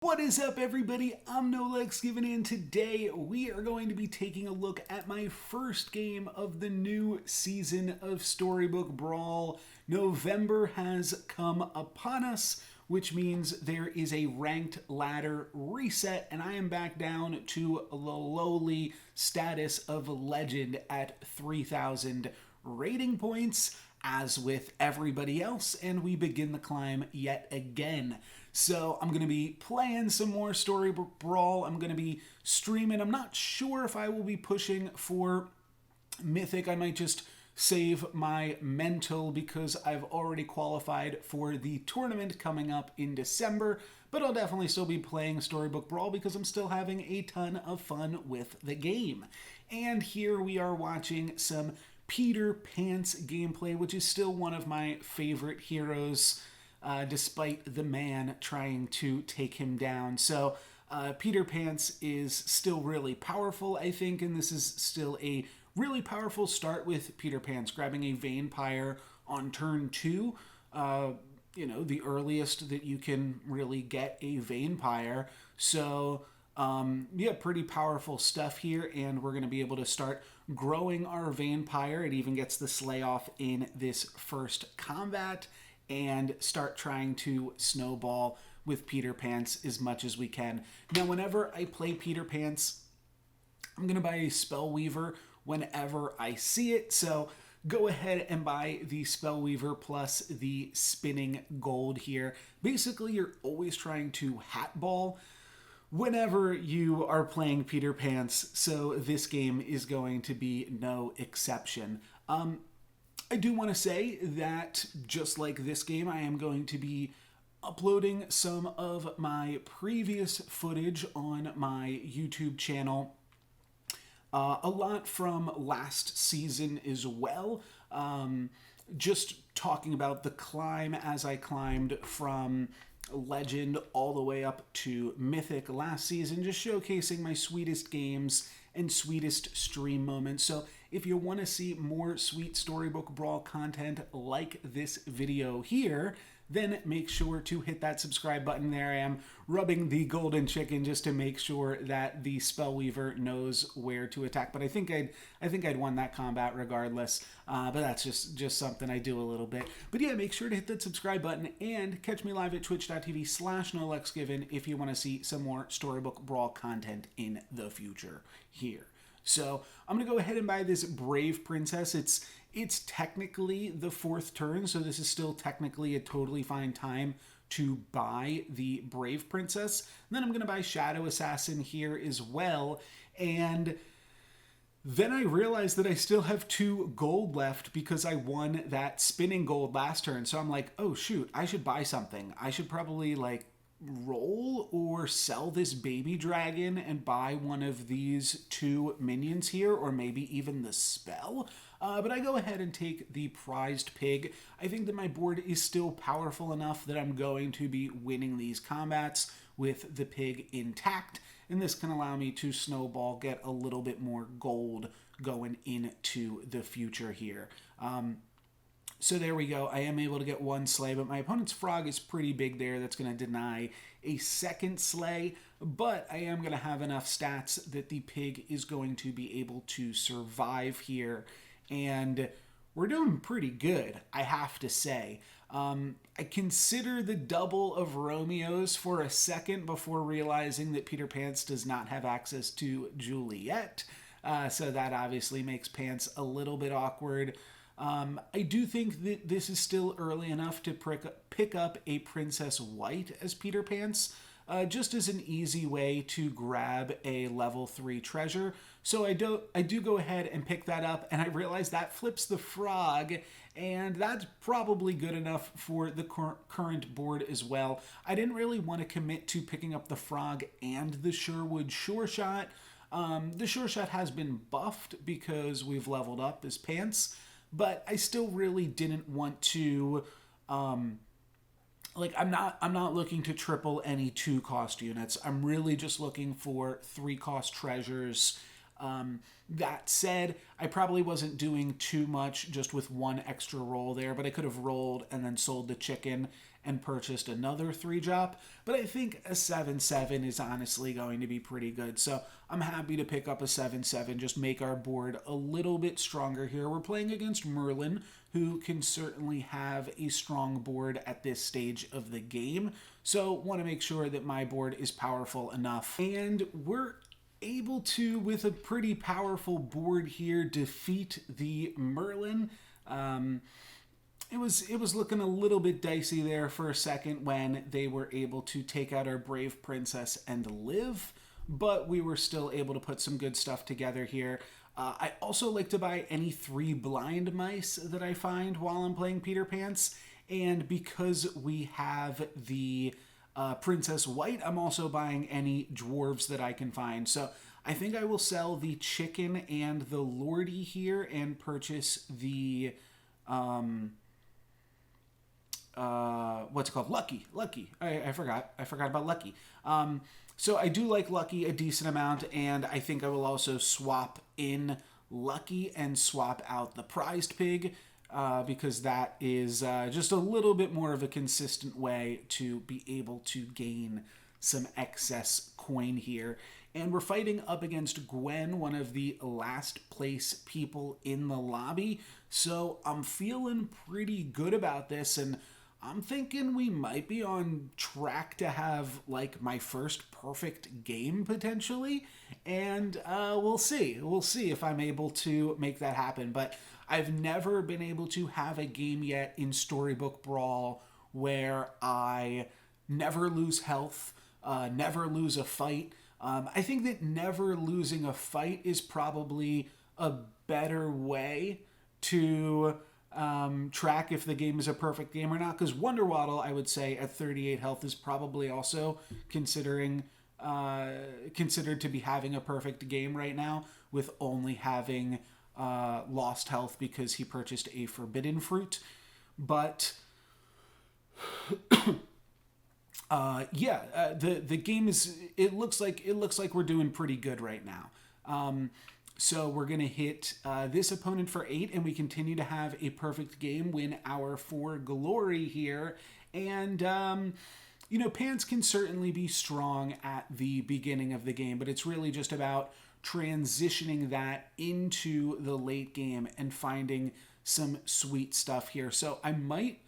What is up, everybody? I'm NoLucksGiven, and today we are going to be taking a look at my first game of the new season of Storybook Brawl. November has come upon us, which means there is a ranked ladder reset, and I am back down to the lowly status of legend at 3,000 rating points, as with everybody else, and we begin the climb yet again. So I'm going to be playing some more Storybook Brawl. I'm going to be streaming. I'm not sure if I will be pushing for Mythic. I might just save my mental because I've already qualified for the tournament coming up in December, but I'll definitely still be playing Storybook Brawl because I'm still having a ton of fun with the game. And here we are watching some Peter Pants gameplay, which is still one of my favorite heroes, despite the man trying to take him down. So Peter Pants is still really powerful, I think, and this is still a really powerful start with Peter Pants grabbing a Vampire on turn 2. The earliest that you can really get a Vampire. So pretty powerful stuff here, and we're going to be able to start growing our Vampire. It even gets the Slay off in this first combat, and start trying to snowball with Peter Pants as much as we can. Now, whenever I play Peter Pants, I'm going to buy a Spellweaver whenever I see it, so go ahead and buy the Spellweaver plus the spinning gold here. Basically, you're always trying to hatball whenever you are playing Peter Pants, so this game is going to be no exception. I do want to say that just like this game, I am going to be uploading some of my previous footage on my YouTube channel. A lot from last season as well. Just talking about the climb as I climbed from Legend all the way up to Mythic last season, just showcasing my sweetest games and sweetest stream moments. So if you want to see more sweet Storybook Brawl content like this video here, then make sure to hit that subscribe button. There I am rubbing the golden chicken just to make sure that the Spellweaver knows where to attack. But I think I'd won that combat regardless. But that's just something I do a little bit. But yeah, make sure to hit that subscribe button and catch me live at twitch.tv/NoLucksGiven if you want to see some more Storybook Brawl content in the future here. So I'm going to go ahead and buy this Brave Princess. It's technically the 4th turn, so this is still technically a totally fine time to buy the Brave Princess. And then I'm going to buy Shadow Assassin here as well. And then I realized that I still have 2 gold left because I won that spinning gold last turn. So I'm like, oh shoot, I should buy something. I should probably roll or sell this baby dragon and buy one of these 2 minions here, or maybe even the spell. But I go ahead and take the prized pig. I think that my board is still powerful enough that I'm going to be winning these combats with the pig intact, and this can allow me to snowball, get a little bit more gold going into the future here. So there we go. I am able to get 1 slay, but my opponent's frog is pretty big there. That's going to deny a 2nd slay, but I am going to have enough stats that the pig is going to be able to survive here, and we're doing pretty good, I have to say. I consider the double of Romeo's for a second before realizing that Peter Pants does not have access to Juliet, so that obviously makes Pants a little bit awkward. I do think that this is still early enough to pick up a Princess White as Peter Pants, just as an easy way to grab a level 3 treasure. So I do go ahead and pick that up, and I realize that flips the frog, and that's probably good enough for the current board as well. I didn't really want to commit to picking up the frog and the Sherwood Sure Shot. The Sure Shot has been buffed because we've leveled up as Pants, but I still really didn't want to, I'm not looking to triple any 2-cost units. I'm really just looking for 3-cost treasures That said, I probably wasn't doing too much just with one extra roll there, but I could have rolled and then sold the chicken and purchased another 3-drop. But I think a 7/7 is honestly going to be pretty good. So I'm happy to pick up a 7/7, just make our board a little bit stronger here. We're playing against Merlin, who can certainly have a strong board at this stage of the game. So want to make sure that my board is powerful enough. And we're able to, with a pretty powerful board here, defeat the Merlin. It was looking a little bit dicey there for a second when they were able to take out our Brave Princess and live, but we were still able to put some good stuff together here. I also like to buy any 3 blind mice that I find while I'm playing Peter Pants, and because we have the Princess White, I'm also buying any dwarves that I can find. So I think I will sell the chicken and the Lordy here and purchase the what's it called? Lucky. I forgot about Lucky. So I do like Lucky a decent amount, and I think I will also swap in Lucky and swap out the prized pig, because that is just a little bit more of a consistent way to be able to gain some excess coin here. And we're fighting up against Gwen, one of the last place people in the lobby. So I'm feeling pretty good about this, and I'm thinking we might be on track to have like my first perfect game potentially, and we'll see. We'll see if I'm able to make that happen. But I've never been able to have a game yet in Storybook Brawl where I never lose health, never lose a fight. I think that never losing a fight is probably a better way to track if the game is a perfect game or not, because Wonder Waddle, I would say, at 38 health is probably also considered to be having a perfect game right now, with only having lost health because he purchased a forbidden fruit. But the game is, it looks like we're doing pretty good right now. So we're going to hit this opponent for 8, and we continue to have a perfect game, win our 4 glory here. And, Pants can certainly be strong at the beginning of the game, but it's really just about transitioning that into the late game and finding some sweet stuff here. So I might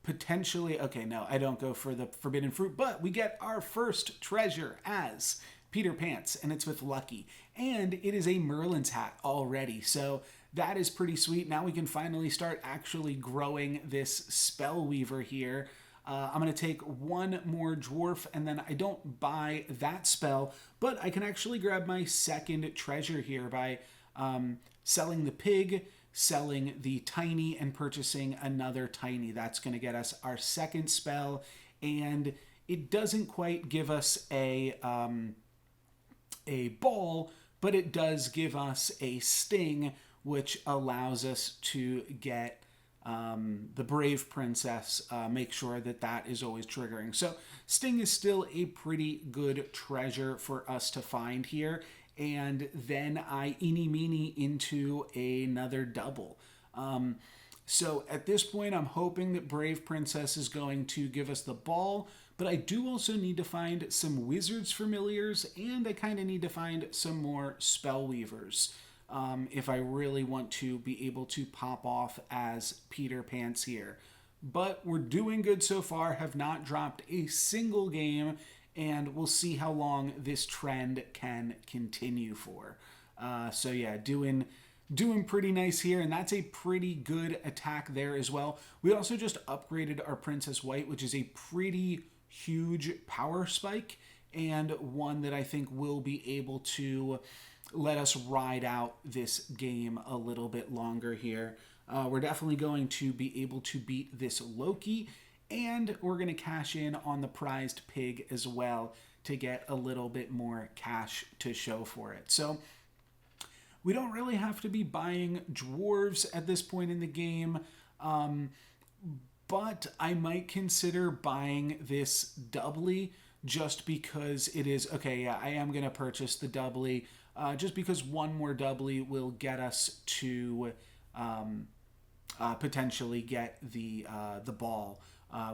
potentially, okay, no, I don't go for the forbidden fruit, but we get our first treasure as Peter Pants, and it's with Lucky. And it is a Merlin's hat already, so that is pretty sweet. Now we can finally start actually growing this Spellweaver here. I'm going to take 1 more dwarf, and then I don't buy that spell, but I can actually grab my second treasure here by selling the pig, selling the tiny, and purchasing another tiny. That's going to get us our second spell, and it doesn't quite give us a ball, but it does give us a sting, which allows us to get the Brave Princess, make sure that that is always triggering. So sting is still a pretty good treasure for us to find here. And then I eeny meeny into another double. So at this point, I'm hoping that Brave Princess is going to give us the ball, but I do also need to find some Wizards Familiars, and I kind of need to find some more Spellweavers if I really want to be able to pop off as Peter Pants here. But we're doing good so far, have not dropped a single game, and we'll see how long this trend can continue for. So yeah, doing pretty nice here, and that's a pretty good attack there as well. We also just upgraded our Princess White, which is a pretty huge power spike, and one that I think will be able to let us ride out this game a little bit longer here. We're definitely going to be able to beat this Loki, and we're going to cash in on the prized pig as well to get a little bit more cash to show for it. So we don't really have to be buying dwarves at this point in the game, but I might consider buying this doubly just because it is, okay, yeah, I am going to purchase the doubly. just because one more doubly will get us to potentially get the ball,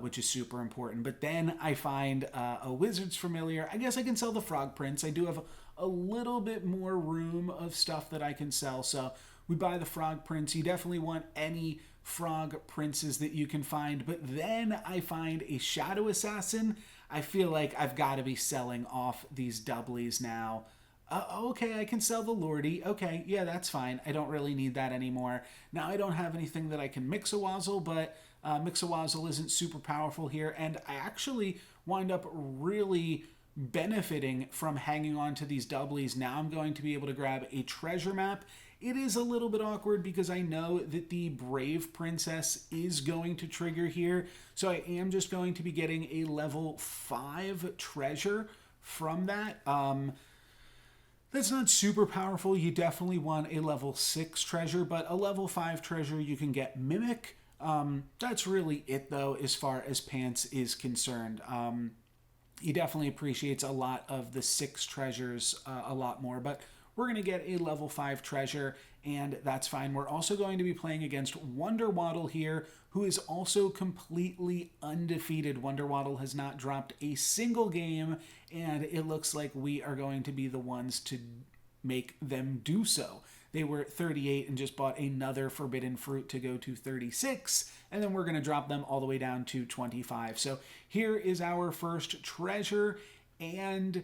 which is super important. But then I find a Wizard's Familiar. I guess I can sell the Frog Prince. I do have a little bit more room of stuff that I can sell, so we buy the Frog Prince. You definitely want any Frog Princes that you can find. But then I find a Shadow Assassin. I feel like I've got to be selling off these doublies now. Okay, I can sell the Lordy. Okay, yeah, that's fine. I don't really need that anymore. Now I don't have anything that I can Mix-a-Wazzle, but Mix-a-Wazzle isn't super powerful here, and I actually wind up really benefiting from hanging on to these doublies. Now I'm going to be able to grab a treasure map. It is a little bit awkward because I know that the Brave Princess is going to trigger here, so I am just going to be getting a level 5 treasure from that. That's not super powerful. You definitely want a level 6 treasure, but a level 5 treasure you can get Mimic. That's really it, though, as far as Pants is concerned. He definitely appreciates a lot of the 6 treasures a lot more, but we're going to get a level 5 treasure, and that's fine. We're also going to be playing against Wonder Waddle here, who is also completely undefeated. Wonder Waddle has not dropped a single game, and it looks like we are going to be the ones to make them do so. They were 38 and just bought another Forbidden Fruit to go to 36, and then we're going to drop them all the way down to 25. So here is our first treasure, and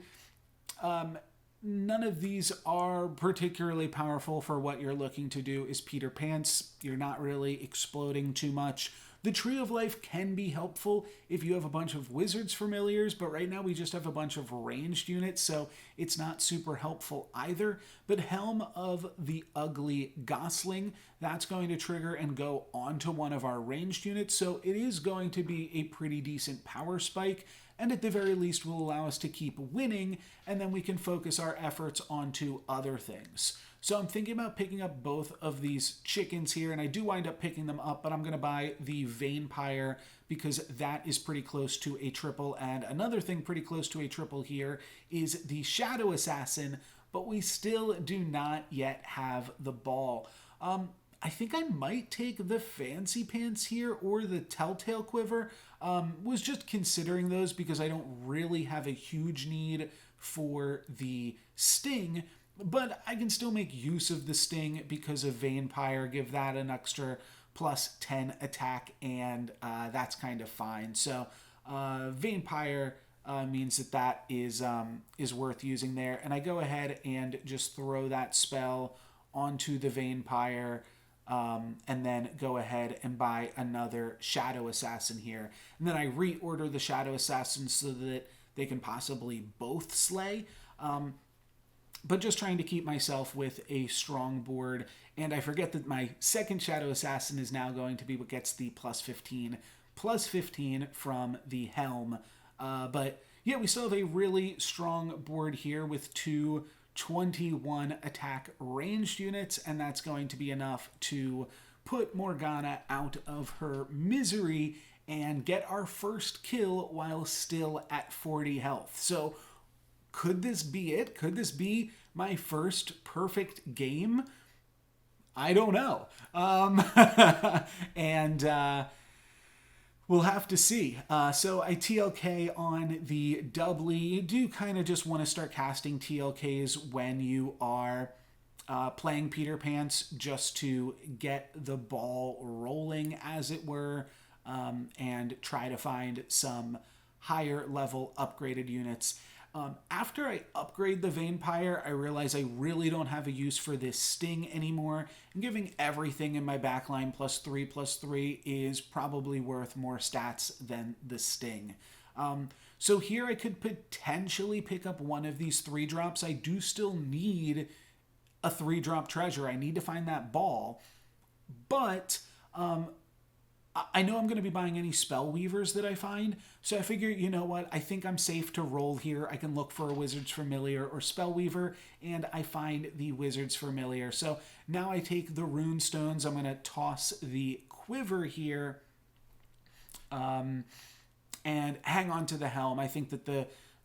none of these are particularly powerful for what you're looking to do is Peter Pants. You're not really exploding too much. The Tree of Life can be helpful if you have a bunch of Wizard's Familiars, but right now we just have a bunch of ranged units, so it's not super helpful either. But Helm of the Ugly Gosling, that's going to trigger and go onto one of our ranged units, so it is going to be a pretty decent power spike, and at the very least will allow us to keep winning, and then we can focus our efforts onto other things. So I'm thinking about picking up both of these chickens here, and I do wind up picking them up, but I'm going to buy the Vampire because that is pretty close to a triple, and another thing pretty close to a triple here is the Shadow Assassin, but we still do not yet have the ball. I think I might take the Fancy Pants here or the Telltale Quiver. Was just considering those because I don't really have a huge need for the Sting, but I can still make use of the Sting because of Vampire, give that an extra plus 10 attack, and that's kind of fine. So Vampire means that is worth using there, and I go ahead and just throw that spell onto the Vampire, and then go ahead and buy another Shadow Assassin here. And then I reorder the Shadow Assassins so that they can possibly both slay. But just trying to keep myself with a strong board. And I forget that my second Shadow Assassin is now going to be what gets the plus 15 from the Helm. But yeah, we still have a really strong board here with two 21 attack ranged units, and that's going to be enough to put Morgana out of her misery and get our first kill while still at 40 health. So could this be it? Could this be my first perfect game? I don't know. And we'll have to see. So I TLK on the doubly. You do kind of just want to start casting TLKs when you are playing Peter Pants just to get the ball rolling, as it were, and try to find some higher level upgraded units. After I upgrade the Vampire, I realize I really don't have a use for this Sting anymore, and giving everything in my backline +3/+3 is probably worth more stats than the Sting. So here I could potentially pick up one of these 3-drops. I do still need a 3-drop treasure. I need to find that ball, but I know I'm going to be buying any spell weavers that I find, so I figure, you know what, I think I'm safe to roll here. I can look for a Wizard's Familiar or spell weaver, and I find the Wizard's Familiar. So now I take the rune stones. I'm going to toss the quiver here, and hang on to the helm. I think that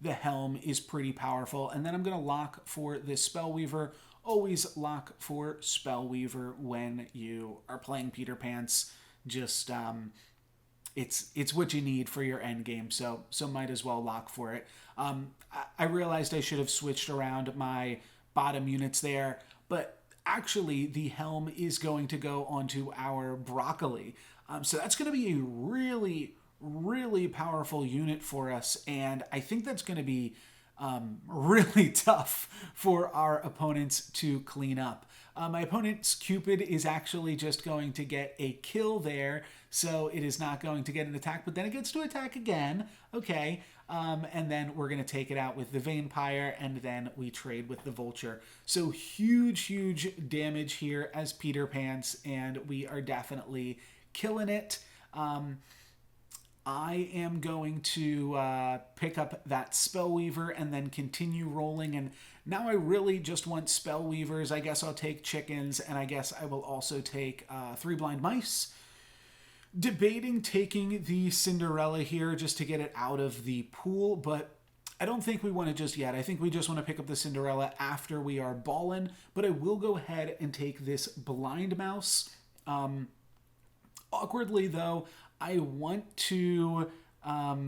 the the helm is pretty powerful. And then I'm going to lock for this Spellweaver. Always lock for Spellweaver when you are playing Peter Pants. Just it's what you need for your end game, so might as well lock for it. I realized I should have switched around my bottom units there, but actually the helm is going to go onto our broccoli. So that's going to be a really, really powerful unit for us, and I think that's going to be really tough for our opponents to clean up. My opponent's Cupid is actually just going to get a kill there, so it is not going to get an attack, but then it gets to attack again. Okay, and then we're going to take it out with the Vampire, and then we trade with the Vulture. So huge, huge damage here as Peter Pants, and we are definitely killing it. I am going to pick up that Spellweaver and then continue rolling. And now I really just want Spellweavers. I guess I'll take chickens, and I guess I will also take 3 blind mice. Debating taking the Cinderella here just to get it out of the pool, but I don't think we want it just yet. I think we just want to pick up the Cinderella after we are ballin', but I will go ahead and take this blind mouse. Awkwardly, though, I want to... I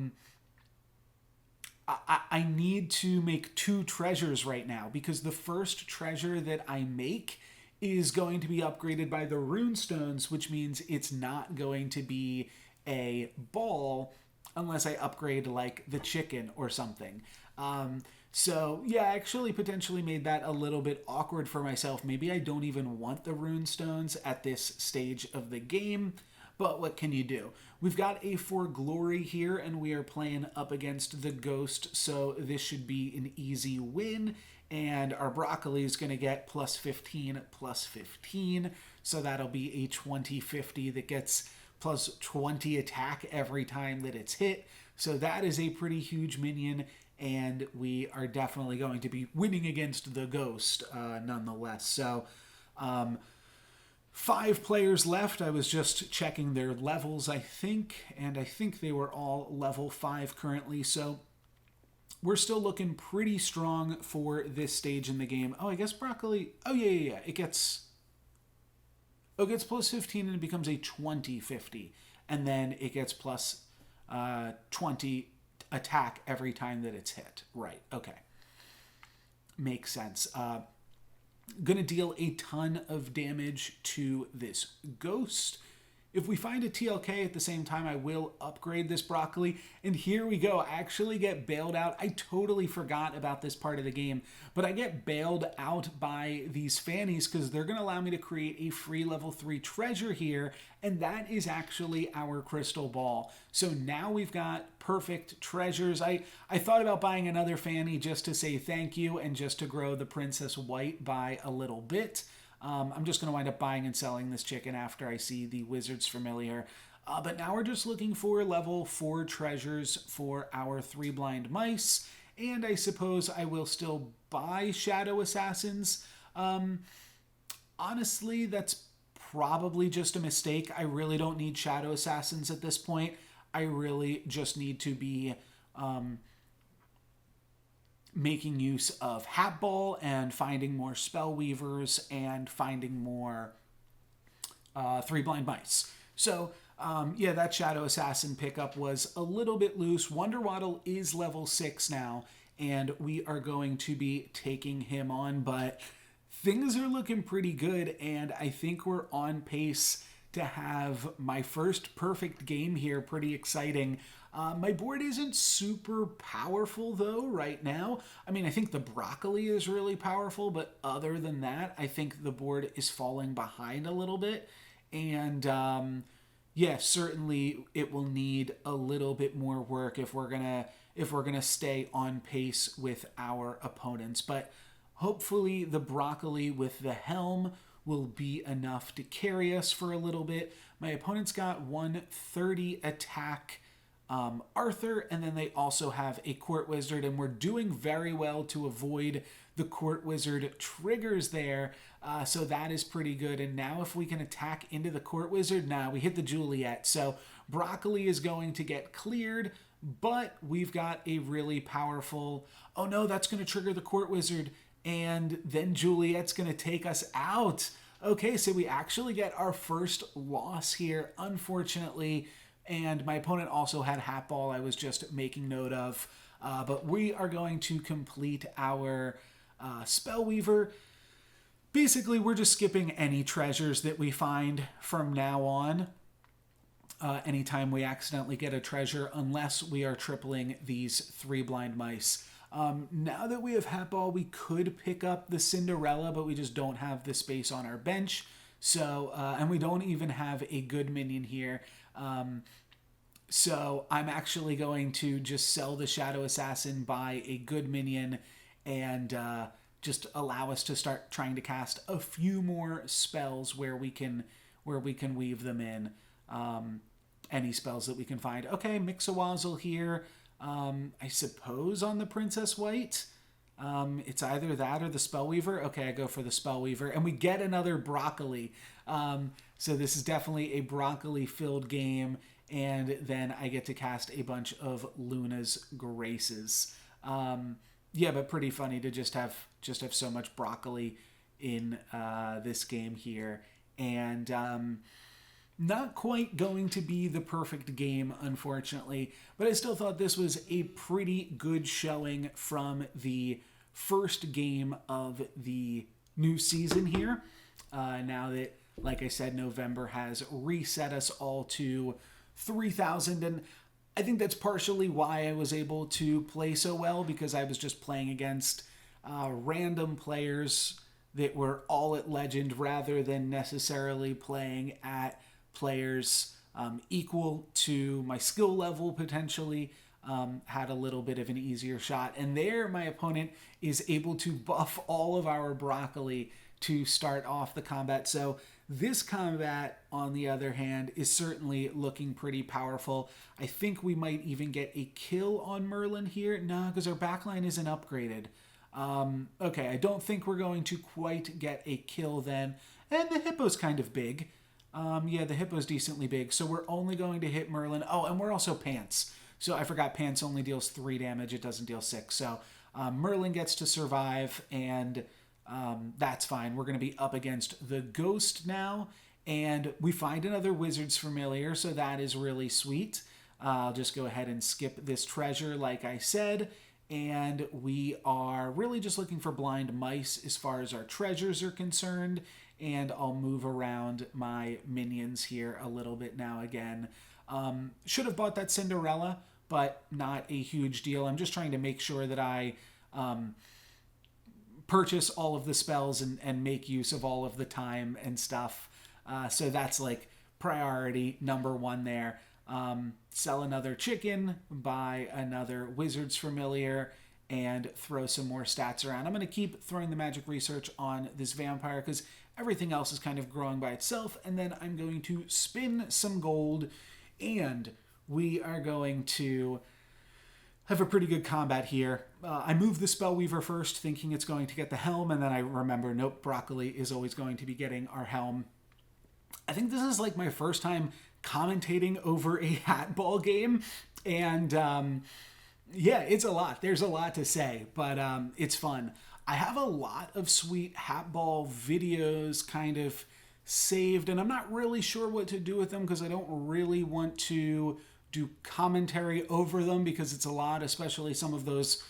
need to make 2 treasures right now, because the first treasure that I make is going to be upgraded by the runestones, which means it's not going to be a ball unless I upgrade like the chicken or something. So yeah, I actually potentially made that a little bit awkward for myself. Maybe I don't even want the runestones at this stage of the game, but what can you do? We've got a For Glory here, and we are playing up against the Ghost, so this should be an easy win. And our broccoli is going to get plus 15, plus 15. So that'll be a 20-50 that gets plus 20 attack every time that it's hit. So that is a pretty huge minion, and we are definitely going to be winning against the Ghost nonetheless. So 5 players left. I was just checking their levels, I think, and I think they were all level 5 currently. So we're still looking pretty strong for this stage in the game. Oh, I guess broccoli... Oh, yeah. It gets plus 15 and it becomes a 20-50. And then it gets plus 20 attack every time that it's hit. Right, okay. Makes sense. Gonna deal a ton of damage to this Ghost. If we find a TLK at the same time, I will upgrade this broccoli. And here we go. I actually get bailed out. I totally forgot about this part of the game, but I get bailed out by these fannies because they're going to allow me to create a free level 3 treasure here, and that is actually our crystal ball. So now we've got perfect treasures. I thought about buying another fanny just to say thank you and just to grow the Princess White by a little bit. I'm just going to wind up buying and selling this chicken after I see the Wizard's Familiar. But now we're just looking for level 4 treasures for our 3 blind mice. And I suppose I will still buy Shadow Assassins. Honestly, that's probably just a mistake. I really don't need Shadow Assassins at this point. I really just need to be... making use of Hat Ball and finding more Spellweavers and finding more 3 blind mice. So, yeah, that Shadow Assassin pickup was a little bit loose. Wonder Waddle is level 6 now, and we are going to be taking him on, but things are looking pretty good, and I think we're on pace to have my first perfect game here. Pretty exciting. My board isn't super powerful, though, right now. I mean, I think the broccoli is really powerful, but other than that, I think the board is falling behind a little bit. And, yeah, certainly it will need a little bit more work if we're gonna stay on pace with our opponents. But hopefully the broccoli with the helm will be enough to carry us for a little bit. My opponent's got 130 attack Arthur, and then they also have a Court Wizard, and we're doing very well to avoid the Court Wizard triggers there, so that is pretty good. And now if we can attack into the Court Wizard, we hit the Juliet, so broccoli is going to get cleared. but we've got a really powerful, oh no, that's going to trigger the Court Wizard, and then Juliet's going to take us out. Okay, so we actually get our first loss here, unfortunately, and my opponent also had Hat Ball I was just making note of, but we are going to complete our Spellweaver. Basically, we're just skipping any treasures that we find from now on. Anytime we accidentally get a treasure, unless we are tripling these 3 blind mice. Now that we have Hat Ball, we could pick up the Cinderella, but we just don't have the space on our bench. So, and we don't even have a good minion here. So I'm actually going to just sell the Shadow Assassin, buy a good minion, and just allow us to start trying to cast a few more spells where we can weave them in. Any spells that we can find. Okay, Mix-a-Wazzle here. I suppose on the Princess White. It's either that or the Spellweaver. Okay, I go for the Spellweaver. And we get another Broccoli. So this is definitely a Broccoli-filled game. And then I get to cast a bunch of Luna's Graces. Yeah, but pretty funny to just have so much Broccoli in this game here. And not quite going to be the perfect game, unfortunately, but I still thought this was a pretty good showing from the first game of the new season here. Now that, like I said, November has reset us all to 3,000, and I think that's partially why I was able to play so well, because I was just playing against random players that were all at Legend rather than necessarily playing at players equal to my skill level, potentially. Had a little bit of an easier shot. And there, my opponent is able to buff all of our Broccoli to start off the combat. So this combat, on the other hand, is certainly looking pretty powerful. I think we might even get a kill on Merlin here. No, because our backline isn't upgraded. Okay, I don't think we're going to quite get a kill then. And the Hippo's kind of big. Yeah, the Hippo's decently big, so we're only going to hit Merlin. Oh, and we're also Pants. So I forgot Pants only deals 3 damage. It doesn't deal 6. So Merlin gets to survive, and that's fine. We're going to be up against the Ghost now, and we find another Wizard's Familiar, so that is really sweet. I'll just go ahead and skip this treasure, like I said, and we are really just looking for blind mice as far as our treasures are concerned. And I'll move around my minions here a little bit now again. Should have bought that Cinderella, but not a huge deal. I'm just trying to make sure that I purchase all of the spells and make use of all of the time and stuff. So that's like priority number 1 there. Sell another chicken, buy another Wizard's Familiar, and throw some more stats around. I'm going to keep throwing the magic research on this vampire because everything else is kind of growing by itself. And then I'm going to spin some gold, and we are going to have a pretty good combat here. I move the Spellweaver first, thinking it's going to get the helm, and then I remember, nope, Broccoli is always going to be getting our helm. I think this is like my first time commentating over a Hat Ball game, and yeah, it's a lot. There's a lot to say, but it's fun. I have a lot of sweet Hat Ball videos kind of saved, and I'm not really sure what to do with them because I don't really want to do commentary over them because it's a lot, especially some of those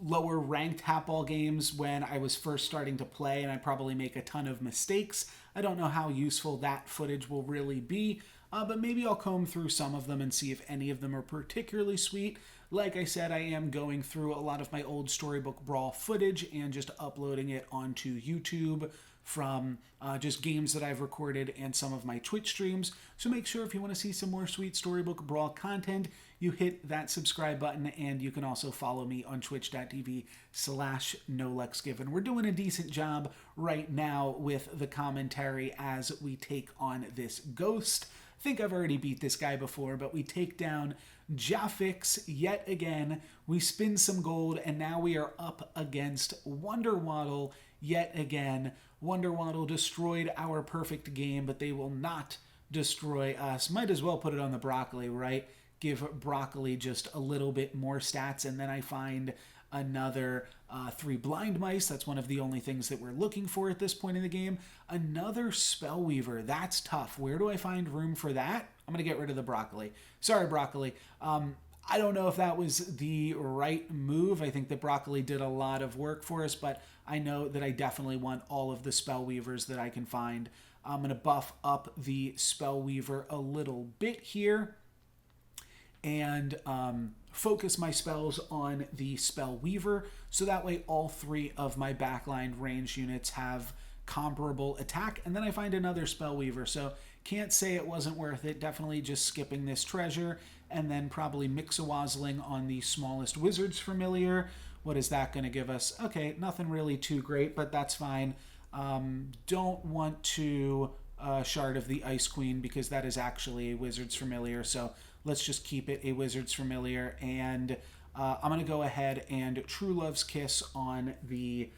lower ranked Hat Ball games when I was first starting to play, and I probably make a ton of mistakes. I don't know how useful that footage will really be, but maybe I'll comb through some of them and see if any of them are particularly sweet. Like I said, I am going through a lot of my old Storybook Brawl footage and just uploading it onto YouTube from just games that I've recorded and some of my Twitch streams. So make sure if you want to see some more sweet Storybook Brawl content, you hit that subscribe button, and you can also follow me on twitch.tv/NoLucksGiven. We're doing a decent job right now with the commentary as we take on this Ghost. I think I've already beat this guy before, but we take down Jaffix yet again. We spin some gold, and now we are up against Wonder Waddle yet again. Wonder Waddle destroyed our perfect game, but they will not destroy us. Might as well put it on the Broccoli, right? give Broccoli just a little bit more stats, and then I find another 3 blind mice. That's one of the only things that we're looking for at this point in the game. Another Spellweaver. That's tough. Where do I find room for that? I'm going to get rid of the Broccoli. Sorry, Broccoli. I don't know if that was the right move. I think that Broccoli did a lot of work for us, but I know that I definitely want all of the Spellweavers that I can find. I'm going to buff up the Spellweaver a little bit here and focus my spells on the Spellweaver, so that way all 3 of my backline range units have comparable attack, and then I find another Spellweaver. So can't say it wasn't worth it. Definitely just skipping this treasure, and then probably Mix-a-Wazzling on the smallest Wizard's Familiar. What is that going to give us? Okay, nothing really too great, but that's fine. Don't want to Shard of the Ice Queen, because that is actually a Wizard's Familiar, so let's just keep it a Wizard's Familiar. And I'm going to go ahead and True Love's Kiss on the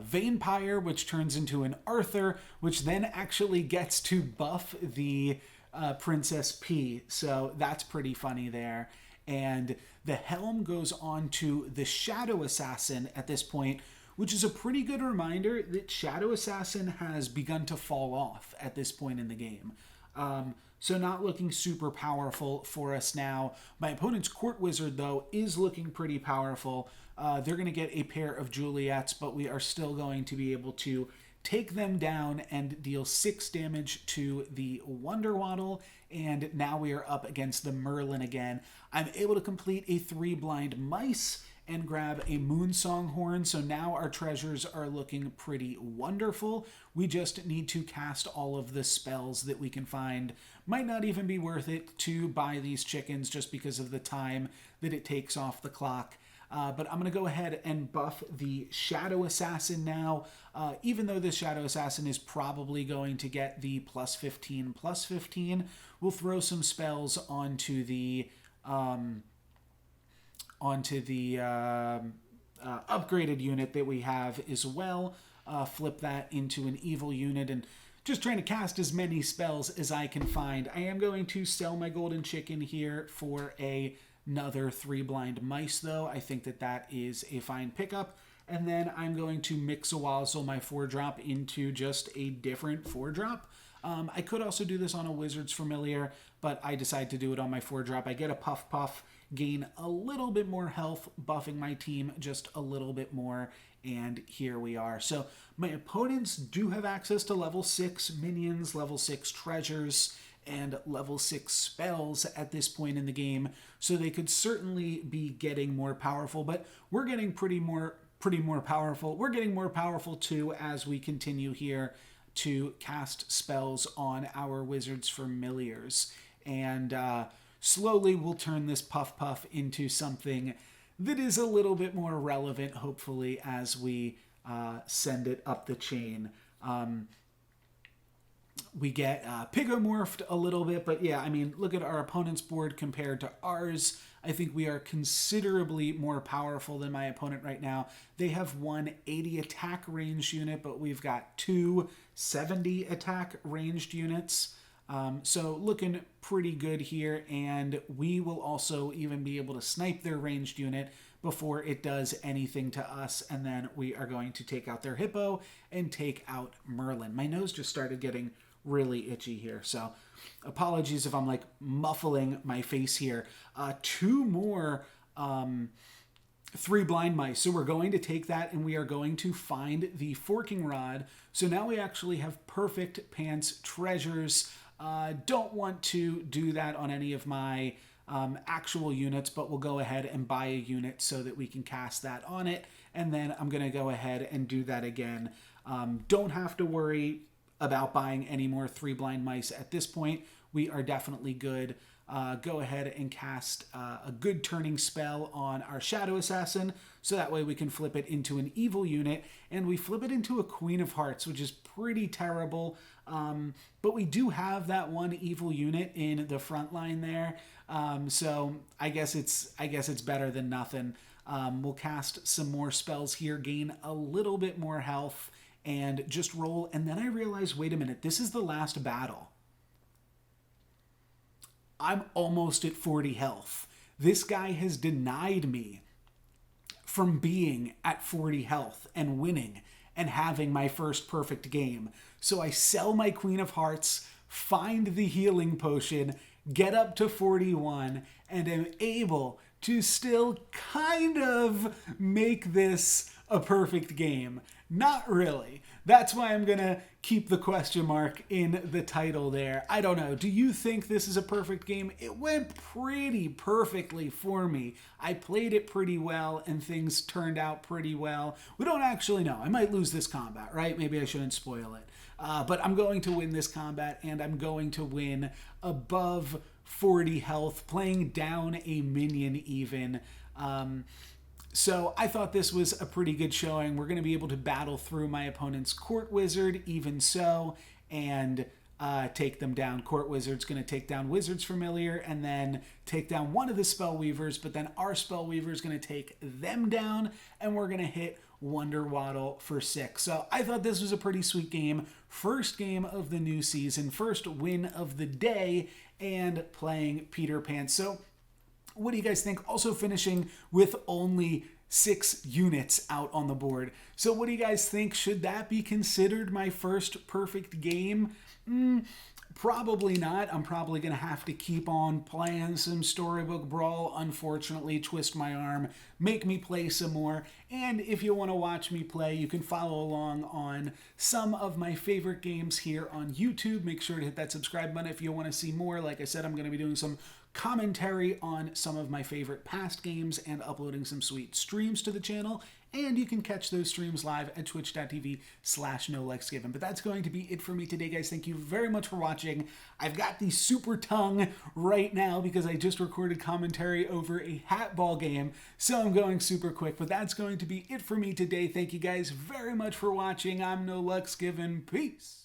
Vampire, which turns into an Arthur, which then actually gets to buff the Princess P. So that's pretty funny there. And the Helm goes on to the Shadow Assassin at this point, which is a pretty good reminder that Shadow Assassin has begun to fall off at this point in the game. So not looking super powerful for us now. My opponent's Court Wizard, though, is looking pretty powerful. They're going to get a pair of Juliets, but we are still going to be able to take them down and deal 6 damage to the Wonder Waddle. And now we are up against the Merlin again. I'm able to complete a 3 blind mice and grab a Moonsong Horn. So now our treasures are looking pretty wonderful. We just need to cast all of the spells that we can find. Might not even be worth it to buy these chickens just because of the time that it takes off the clock. But I'm going to go ahead and buff the Shadow Assassin now. Even though this Shadow Assassin is probably going to get the +15/+15, we'll throw some spells onto the upgraded unit that we have as well. Flip that into an evil unit and just trying to cast as many spells as I can find. I am going to sell my golden chicken here for another 3 blind mice, though. I think that that is a fine pickup. And then I'm going to Mix-a-Wazzle my 4-drop into just a different 4-drop. I could also do this on a Wizard's Familiar, but I decide to do it on my 4-drop. I get a Puff Puff, gain a little bit more health, buffing my team just a little bit more, and here we are. So my opponents do have access to level 6 minions, level 6 treasures, and level 6 spells at this point in the game, so they could certainly be getting more powerful, but we're getting pretty more powerful. We're getting more powerful too as we continue here to cast spells on our Wizard's Familiars. And slowly we'll turn this Puff Puff into something that is a little bit more relevant, hopefully, as we send it up the chain. We get pigomorphed a little bit, but yeah, I mean, look at our opponent's board compared to ours. I think we are considerably more powerful than my opponent right now. They have one 80 attack ranged unit, but we've got 2 70 attack ranged units. So looking pretty good here, and we will also even be able to snipe their ranged unit before it does anything to us, and then we are going to take out their hippo and take out Merlin. My nose just started getting really itchy here, so apologies if I'm like muffling my face here. 2 more 3 blind mice, so we're going to take that and we are going to find the forking rod. So now we actually have perfect pants treasures. Don't want to do that on any of my actual units, but we'll go ahead and buy a unit so that we can cast that on it, and then I'm going to go ahead and do that again. Don't have to worry about buying any more 3 blind mice at this point. We are definitely good. Go ahead and cast a good turning spell on our Shadow Assassin, so that way we can flip it into an evil unit, and we flip it into a Queen of Hearts, which is pretty terrible. But we do have that one evil unit in the front line there, so I guess it's better than nothing. We'll cast some more spells here, gain a little bit more health, and just roll. And then I realized, wait a minute, this is the last battle. I'm almost at 40 health. This guy has denied me from being at 40 health and winning and having my first perfect game. So I sell my Queen of Hearts, find the healing potion, get up to 41, and am able to still kind of make this a perfect game. Not really. That's why I'm gonna keep the question mark in the title there. I don't know. Do you think this is a perfect game? It went pretty perfectly for me. I played it pretty well and things turned out pretty well. We don't actually know. I might lose this combat, right? Maybe I shouldn't spoil it. But I'm going to win this combat, and I'm going to win above 40 health, playing down a minion even. So I thought this was a pretty good showing. We're going to be able to battle through my opponent's Court Wizard, even so, and take them down. Court Wizard's going to take down Wizard's Familiar and then take down one of the Spellweavers, but then our Spellweaver is going to take them down, and we're going to hit Wonder Waddle for 6. So I thought this was a pretty sweet game. First game of the new season, first win of the day, and playing Peter Pan. So what do you guys think? Also finishing with only 6 units out on the board. So what do you guys think? Should that be considered my first perfect game? Probably not. I'm probably going to have to keep on playing some Storybook Brawl. Unfortunately, twist my arm, make me play some more. And if you want to watch me play, you can follow along on some of my favorite games here on YouTube. Make sure to hit that subscribe button if you want to see more. Like I said, I'm going to be doing some commentary on some of my favorite past games and uploading some sweet streams to the channel. And you can catch those streams live at twitch.tv/NoLucksGiven. But that's going to be it for me today, guys. Thank you very much for watching. I've got the super tongue right now because I just recorded commentary over a hat ball game, so I'm going super quick. But that's going to be it for me today. Thank you guys very much for watching. I'm NoLucksGiven. Peace.